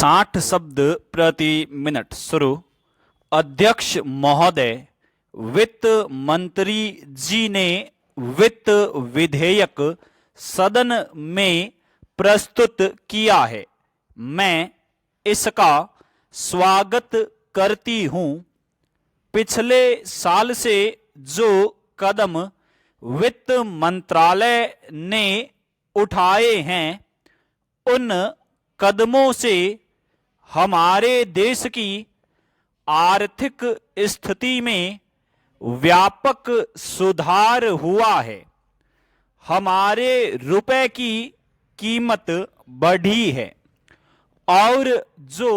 60 शब्द प्रति मिनट शुरू। अध्यक्ष महोदय, वित्त मंत्री जी ने वित्त विधेयक सदन में प्रस्तुत किया है। मैं इसका स्वागत करती हूँ। पिछले साल से जो कदम वित्त मंत्रालय ने उठाए हैं, उन कदमों से हमारे देश की आर्थिक स्थिति में व्यापक सुधार हुआ है। हमारे रुपए की कीमत बढ़ी है और जो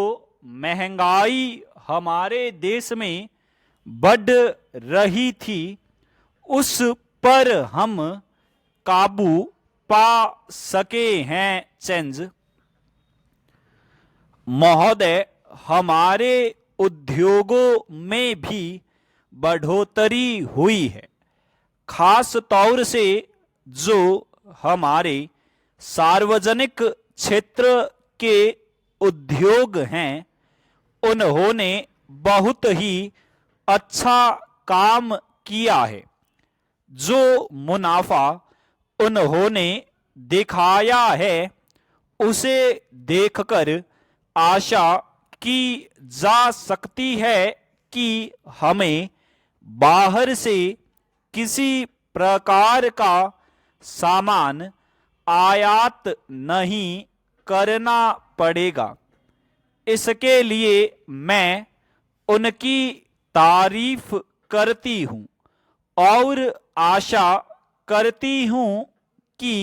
महंगाई हमारे देश में बढ़ रही थी, उस पर हम काबू पा सके हैं। चेंज महोदय, हमारे उद्योगों में भी बढ़ोतरी हुई है। खास तौर से जो हमारे सार्वजनिक क्षेत्र के उद्योग हैं, उन्होंने बहुत ही अच्छा काम किया है। जो मुनाफा उन्होंने दिखाया है, उसे देखकर आशा की जा सकती है कि हमें बाहर से किसी प्रकार का सामान आयात नहीं करना पड़ेगा। इसके लिए मैं उनकी तारीफ करती हूँ और आशा करती हूँ कि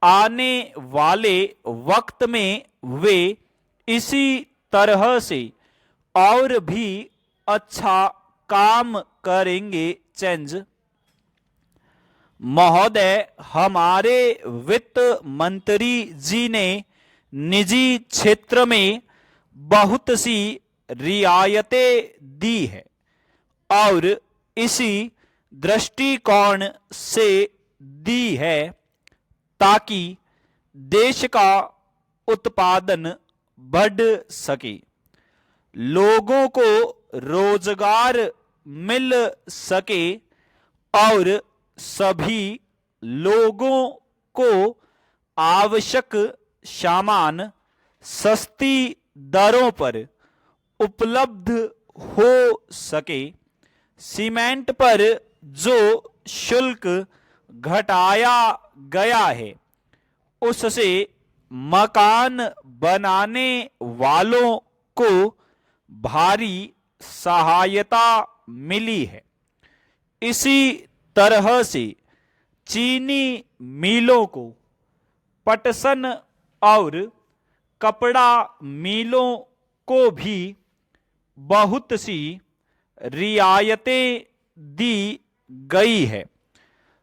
आने वाले वक्त में वे इसी तरह से और भी अच्छा काम करेंगे। चेंज महोदय, हमारे वित्त मंत्री जी ने निजी क्षेत्र में बहुत सी रियायतें दी है और इसी दृष्टिकोण से दी है ताकि देश का उत्पादन बढ़ सके, लोगों को रोजगार मिल सके और सभी लोगों को आवश्यक सामान सस्ती दरों पर उपलब्ध हो सके। सीमेंट पर जो शुल्क घटाया गया है, उससे मकान बनाने वालों को भारी सहायता मिली है। इसी तरह से चीनी मिलों को, पटसन और कपड़ा मिलों को भी बहुत सी रियायतें दी गई है।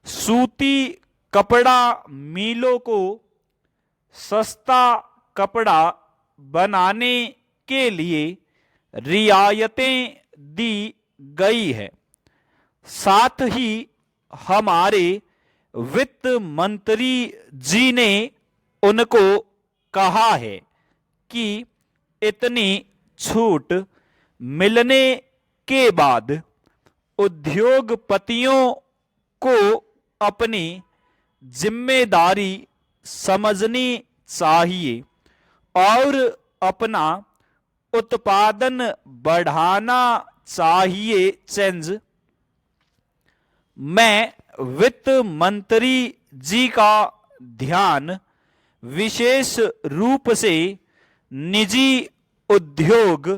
सूती कपड़ा मिलों को सस्ता कपड़ा बनाने के लिए रियायतें दी गई है। साथ ही हमारे वित्त मंत्री जी ने उनको कहा है कि इतनी छूट मिलने के बाद उद्योगपतियों को अपनी जिम्मेदारी समझनी चाहिए और अपना उत्पादन बढ़ाना चाहिए। चेंज मैं वित्त मंत्री जी का ध्यान विशेष रूप से निजी उद्योग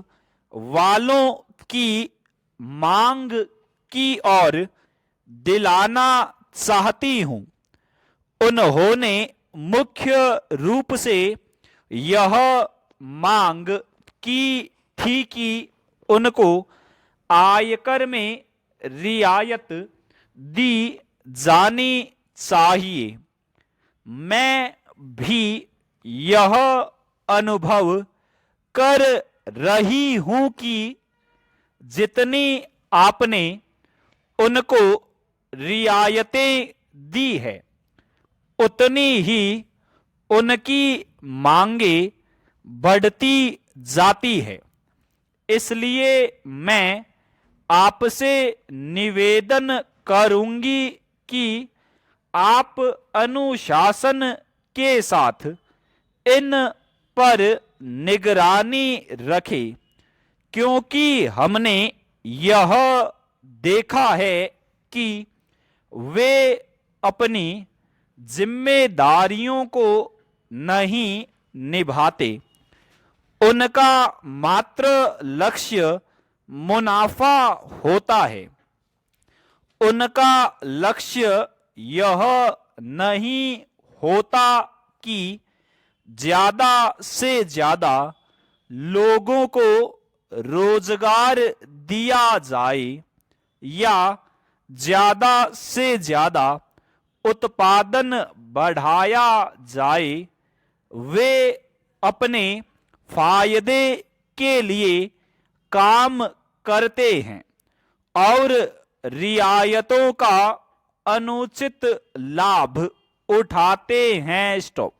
वालों की मांग की ओर दिलाना चाहती हूँ। उन्होंने मुख्य रूप से यह मांग की थी कि उनको आयकर में रियायत दी जानी चाहिए। मैं भी यह अनुभव कर रही हूँ कि जितनी आपने उनको रियायतें दी है, उतनी ही उनकी मांगे बढ़ती जाती है। इसलिए मैं आपसे निवेदन करूंगी कि आप अनुशासन के साथ इन पर निगरानी रखें, क्योंकि हमने यह देखा है कि वे अपनी जिम्मेदारियों को नहीं निभाते। उनका मात्र लक्ष्य मुनाफा होता है। उनका लक्ष्य यह नहीं होता कि ज्यादा से ज्यादा लोगों को रोजगार दिया जाए या ज्यादा से ज्यादा उत्पादन बढ़ाया जाए। वे अपने फायदे के लिए काम करते हैं और रियायतों का अनुचित लाभ उठाते हैं। स्टॉप।